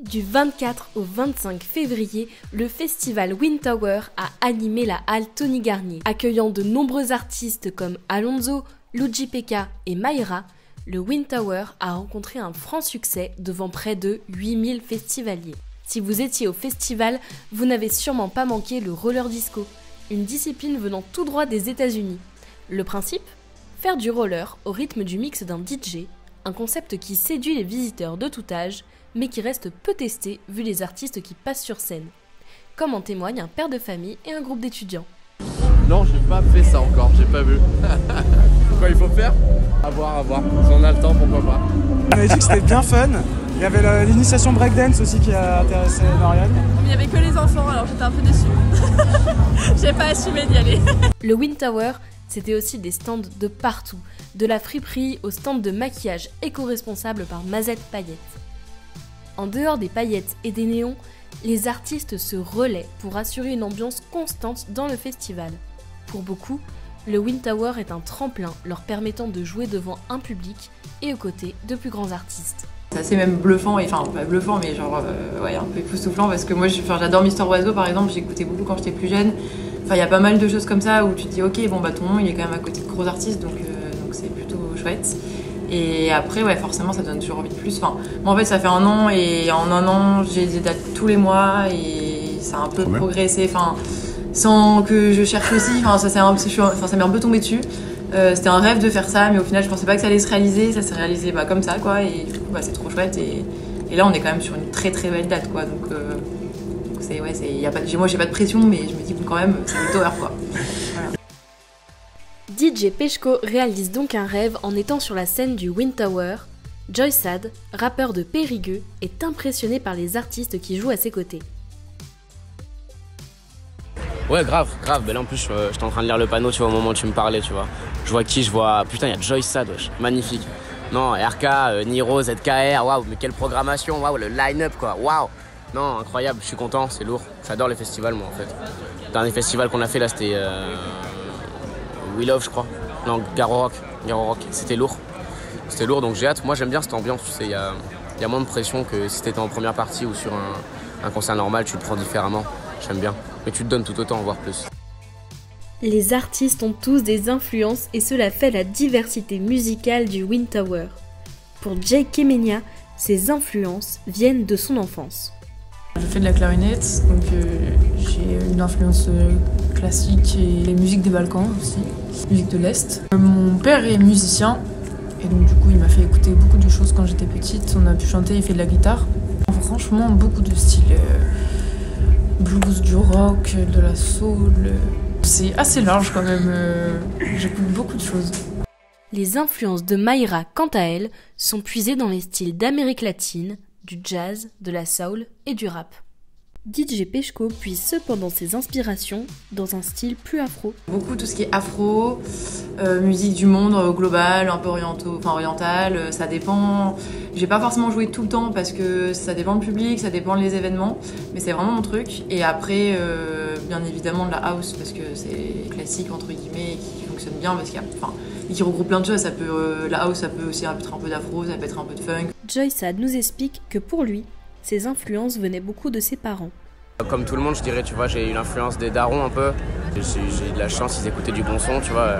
Du 24 au 25 février, le festival Wind Tower a animé la halle Tony Garnier. Accueillant de nombreux artistes comme Alonso, Luigi Pekka et Mayra, le Wind Tower a rencontré un franc succès devant près de 8000 festivaliers. Si vous étiez au festival, vous n'avez sûrement pas manqué le roller disco, une discipline venant tout droit des États-Unis. Le principe ? Faire du roller au rythme du mix d'un DJ, un concept qui séduit les visiteurs de tout âge, mais qui reste peu testé vu les artistes qui passent sur scène. Comme en témoigne un père de famille et un groupe d'étudiants. Non, j'ai pas fait ça encore, j'ai pas vu. Quoi il faut faire ? À voir. Si on a le temps, pourquoi pas. On avait dit que c'était bien fun. Il y avait l'initiation breakdance aussi qui a intéressé Marianne. Il n'y avait que les enfants, alors j'étais un peu déçue. J'ai pas assumé d'y aller. Le Wind Tower, c'était aussi des stands de partout, de la friperie au stand de maquillage éco-responsable par Mazette Paillettes. En dehors des paillettes et des néons, les artistes se relaient pour assurer une ambiance constante dans le festival. Pour beaucoup, le Wind Tower est un tremplin leur permettant de jouer devant un public et aux côtés de plus grands artistes. C'est assez même bluffant, enfin pas bluffant mais genre ouais, un peu époustouflant parce que moi j'adore Mister Oiseau par exemple, j'écoutais beaucoup quand j'étais plus jeune. Enfin il y a pas mal de choses comme ça où tu te dis ok bon bah ton nom il est quand même à côté de gros artistes donc c'est plutôt chouette. Et après ouais forcément ça donne toujours envie de plus. Enfin moi en fait ça fait 1 an et en 1 an j'ai des dates tous les mois et ça a un peu progressé. Enfin sans que je cherche aussi, enfin ça m'est un peu tombé dessus. C'était un rêve de faire ça, mais au final je pensais pas que ça allait se réaliser. Ça s'est réalisé comme ça quoi, et du coup c'est trop chouette. Et là on est quand même sur une très très belle date quoi. Donc moi j'ai pas de pression, mais je me dis quand même c'est une tower quoi. Voilà. DJ Peshko réalise donc un rêve en étant sur la scène du Wind Tower. Joysad, rappeur de Périgueux, est impressionné par les artistes qui jouent à ses côtés. Ouais, grave. Ben là, en plus, j'étais en train de lire le panneau, tu vois, au moment où tu me parlais, tu vois. Je vois qui, putain, il y a Joysad, wesh, magnifique. Non, RK, Niro, ZKR, waouh, mais quelle programmation, waouh, le line-up, quoi, waouh. Non, incroyable, je suis content, c'est lourd. J'adore les festivals, moi, en fait. Le dernier festival qu'on a fait, là, c'était We Love, je crois. Non, Garo Rock, c'était lourd. C'était lourd, donc j'ai hâte. Moi, j'aime bien cette ambiance, tu sais, il y a moins de pression que si t'étais en première partie ou sur un concert normal, tu le prends différemment. J'aime bien. Mais tu te donnes tout autant, voire plus. Les artistes ont tous des influences et cela fait la diversité musicale du Wind Tower. Pour Jake Kemenia, ses influences viennent de son enfance. Je fais de la clarinette, donc j'ai une influence classique et les musiques des Balkans aussi, musique de l'Est. Mon père est musicien et donc du coup il m'a fait écouter beaucoup de choses quand j'étais petite. On a pu chanter, il fait de la guitare. Franchement beaucoup de styles. Blues, du rock, de la soul. C'est assez large quand même, j'écoute beaucoup de choses. Les influences de Mayra, quant à elles, sont puisées dans les styles d'Amérique latine, du jazz, de la soul et du rap. DJ Peshko puise cependant ses inspirations dans un style plus afro. Beaucoup tout ce qui est afro, musique du monde global, un peu oriental, ça dépend. J'ai pas forcément joué tout le temps parce que ça dépend du public, ça dépend des événements, mais c'est vraiment mon truc. Et après, bien évidemment de la house parce que c'est classique entre guillemets et qui fonctionne bien parce et qui regroupe plein de choses. La house, ça peut aussi être un peu d'afro, ça peut être un peu de funk. Joysad nous explique que pour lui, ses influences venaient beaucoup de ses parents. Comme tout le monde, je dirais, tu vois, j'ai eu l'influence des darons un peu. J'ai eu de la chance, ils écoutaient du bon son, tu vois,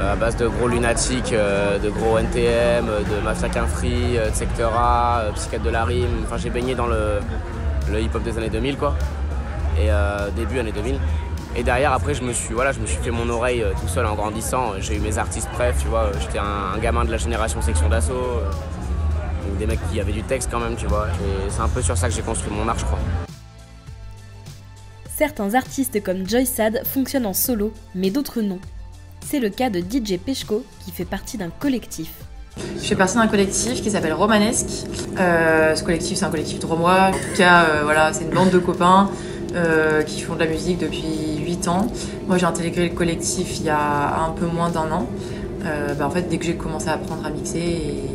à base de gros lunatiques, de gros NTM, de Mafia Qu'un Free, de Secteur A, Psychiatre de la Rime. Enfin, j'ai baigné dans le hip-hop des années 2000, quoi. Et début années 2000. Et derrière, après, je me suis fait mon oreille tout seul en grandissant. J'ai eu mes artistes préf, tu vois. J'étais un gamin de la génération section d'assaut. Des mecs qui avaient du texte quand même, tu vois. Et c'est un peu sur ça que j'ai construit mon art, je crois. Certains artistes comme Joysad fonctionnent en solo, mais d'autres non. C'est le cas de DJ Peshko, qui fait partie d'un collectif. Je fais partie d'un collectif qui s'appelle Romanesque. Ce collectif, c'est un collectif drômois. En tout cas, voilà, c'est une bande de copains qui font de la musique depuis 8 ans. Moi, j'ai intégré le collectif il y a un peu moins d'1 an. En fait, dès que j'ai commencé à apprendre à mixer et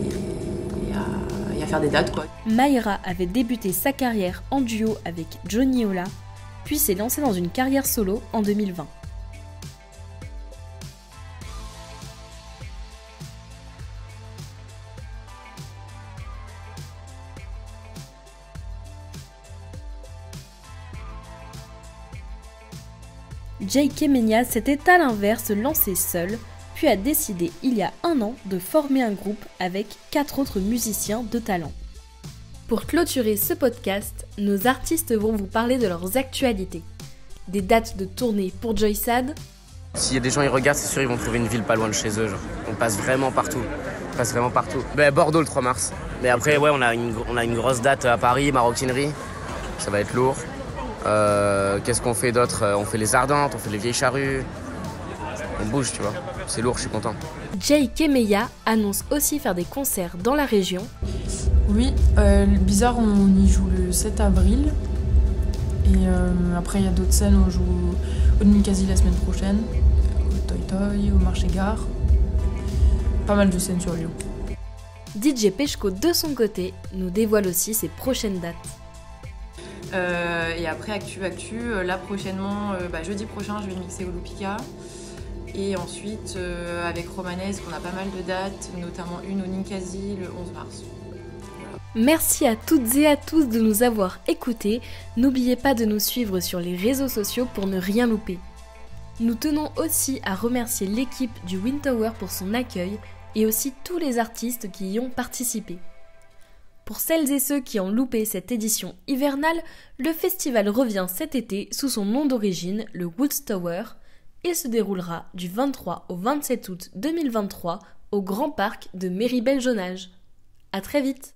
à faire des dates, quoi. Mayra avait débuté sa carrière en duo avec Johnny Ola, puis s'est lancée dans une carrière solo en 2020. Jay Kemenya s'était à l'inverse lancé seul, puis a décidé il y a 1 an de former un groupe avec 4 autres musiciens de talent. Pour clôturer ce podcast, nos artistes vont vous parler de leurs actualités. Des dates de tournée pour Joysad. S'il y a des gens qui regardent, c'est sûr ils vont trouver une ville pas loin de chez eux. Genre. On passe vraiment partout. Bordeaux le 3 mars. Mais après, ouais, on a une grosse date à Paris, Maroquinerie. Ça va être lourd. Qu'est-ce qu'on fait d'autre? On fait les Ardentes, on fait les Vieilles Charrues. On bouge, tu vois. C'est lourd, je suis content. Jay Kemenya annonce aussi faire des concerts dans la région. Oui, Bizarre, on y joue le 7 avril. Et après, il y a d'autres scènes, on joue au Ninkasi la semaine prochaine, au Toy Toy, au Marché Gare. Pas mal de scènes sur Lyon. DJ Peshko, de son côté, nous dévoile aussi ses prochaines dates. Et après, actu, là prochainement, jeudi prochain, je vais mixer au Lupika. Et ensuite, avec Romanesque, on a pas mal de dates, notamment une au Ninkasi le 11 mars. Merci à toutes et à tous de nous avoir écoutés. N'oubliez pas de nous suivre sur les réseaux sociaux pour ne rien louper. Nous tenons aussi à remercier l'équipe du Wind Tower pour son accueil et aussi tous les artistes qui y ont participé. Pour celles et ceux qui ont loupé cette édition hivernale, le festival revient cet été sous son nom d'origine, le Woods Tower. Il se déroulera du 23 au 27 août 2023 au Grand Parc de Méribel-Jonage. À très vite!